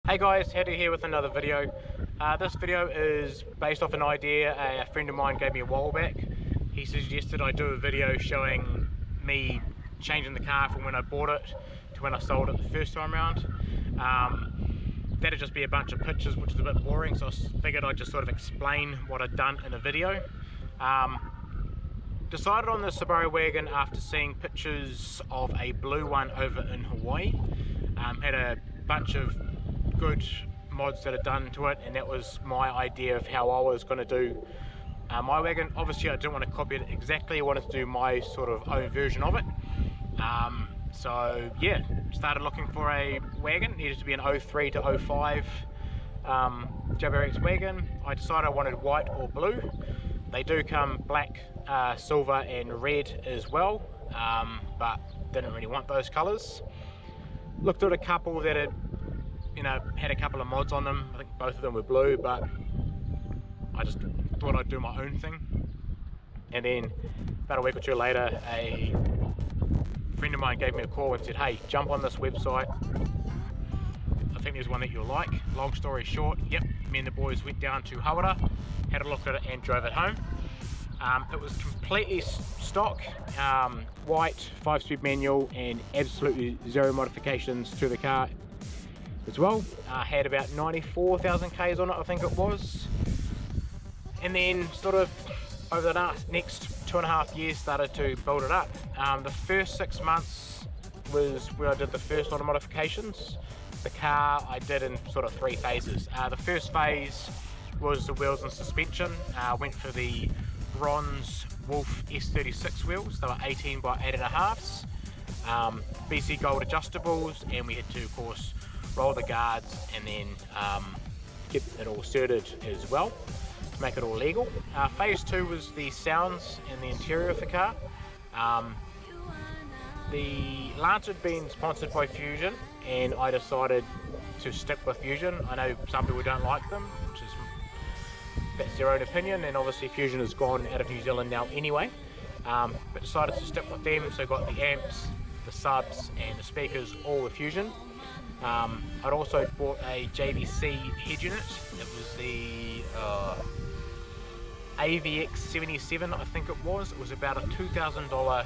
Hey guys, Hetty here with another video. This video is based off an idea a friend of mine gave me a while back. He suggested I do a video showing me changing the car from when I bought it to when I sold it the first time around. That'd just be a bunch of pictures, which is a bit boring, so I figured I'd just sort of explain what I'd done in a video. Decided on the Subaru wagon after seeing pictures of a blue one over in Hawaii. Had a bunch of good mods that are done to it, and that was my idea of how I was going to do my wagon. Obviously I didn't want to copy it exactly, I wanted to do my sort of own version of it. So yeah, started looking for a wagon. It needed to be an 03 to 05 WRX wagon. I decided I wanted white or blue. They do come black, silver and red as well, but didn't really want those colours. Looked at a couple that had had a couple of mods on them. I think both of them were blue, but I just thought I'd do my own thing. And then about a week or two later, a friend of mine gave me a call and said, hey, jump on this website, I think there's one that you'll like. Long story short, yep, me and the boys went down to Hawara, had a look at it and drove it home. It was completely stock, white, 5-speed manual, and absolutely zero modifications to the car as well. Had about 94,000 Ks on it, I think it was. And then sort of over the next 2.5 years started to build it up. The first 6 months was where I did the first lot of modifications. The car I did in sort of 3 phases. The first phase was the wheels and suspension. Went for the bronze Wolf S36 wheels. They were 18 by 8.5s. BC Gold adjustables, and we had to, of course, roll the guards and then get it all certed as well to make it all legal. Phase 2 was the sounds and the interior of the car. The Lance had been sponsored by Fusion, and I decided to stick with Fusion. I know some people don't like them, which is that's their own opinion, and obviously Fusion has gone out of New Zealand now anyway, but decided to stick with them. So got the amps, the subs and the speakers all with Fusion. I'd also bought a JVC head unit. It was the AVX 77, I think it was. It was about a $2,000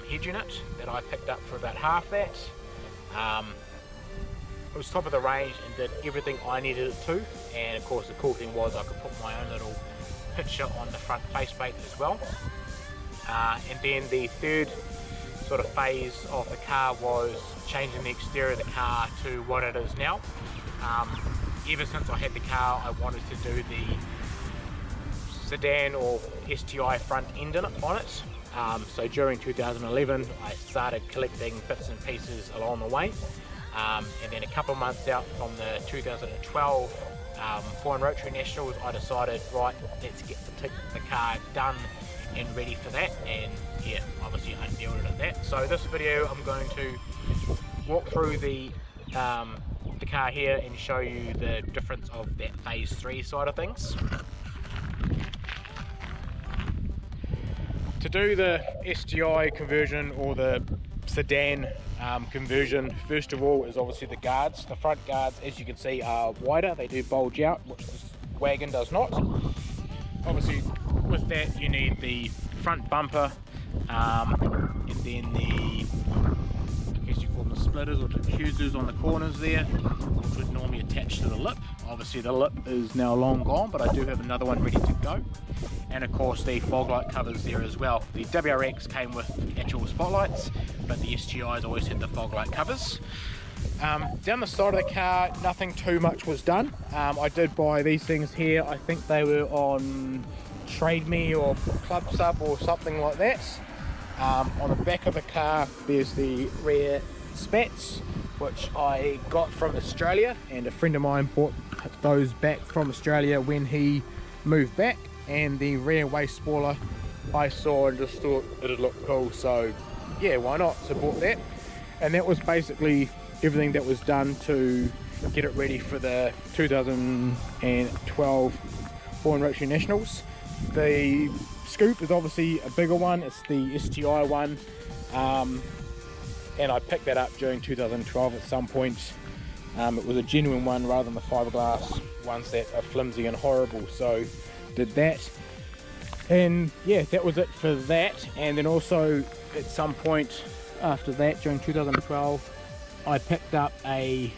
head unit that I picked up for about half that. It was top of the range and did everything I needed it to, and of course the cool thing was I could put my own little picture on the front faceplate as well. And then the third sort of phase of the car was changing the exterior of the car to what it is now. Ever since I had the car, I wanted to do the sedan or STI front end on it. So during 2011 I started collecting bits and pieces along the way, and then a couple of months out from the 2012 Foreign Rotary Nationals, I decided, right, let's get the car done and ready for that, and yeah, obviously unveiled it at that. So this video I'm going to walk through the car here and show you the difference of that phase 3 side of things. To do the STI conversion or the sedan conversion, first of all is obviously the guards. The front guards, as you can see, are wider. They do bulge out, which this wagon does not. Obviously with that you need the front bumper, and then the, I guess you call them the splitters or diffusers on the corners there, which would normally attach to the lip. Obviously the lip is now long gone, but I do have another one ready to go. And of course the fog light covers there as well. The WRX came with actual spotlights, but the STIs always had the fog light covers. Down the side of the car, nothing too much was done. I did buy these things here. I think they were on Trade Me or Club Sub or something like that. On the back of the car there's the rear spats, which I got from Australia, and a friend of mine bought those back from Australia when he moved back. And the rear waste spoiler I saw and just thought it'd look cool, so yeah, why not? So bought that, and that was basically everything that was done to get it ready for the 2012 Foreign Rotary Nationals. The scoop is obviously a bigger one, it's the STI one, and I picked that up during 2012 at some point. It was a genuine one rather than the fiberglass ones that are flimsy and horrible, so did that. And yeah, that was it for that. And then also at some point after that, during 2012, I picked up a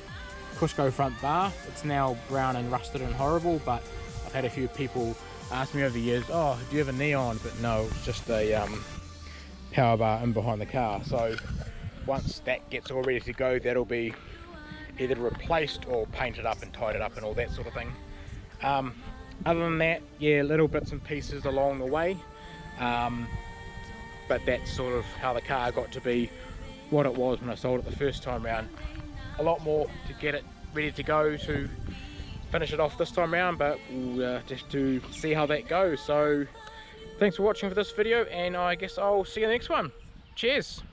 Cusco front bar. It's now brown and rusted and horrible, but I've had a few people ask me over the years, oh, do you have a neon? But no, it's just a power bar in behind the car. So once that gets all ready to go, that'll be either replaced or painted up and tied up and all that sort of thing. Other than that, yeah, little bits and pieces along the way, but that's sort of how the car got to be what it was when I sold it the first time round. A lot more to get it ready to go to finish it off this time round, but we'll just to see how that goes. So thanks for watching for this video, and I guess I'll see you in the next one. Cheers.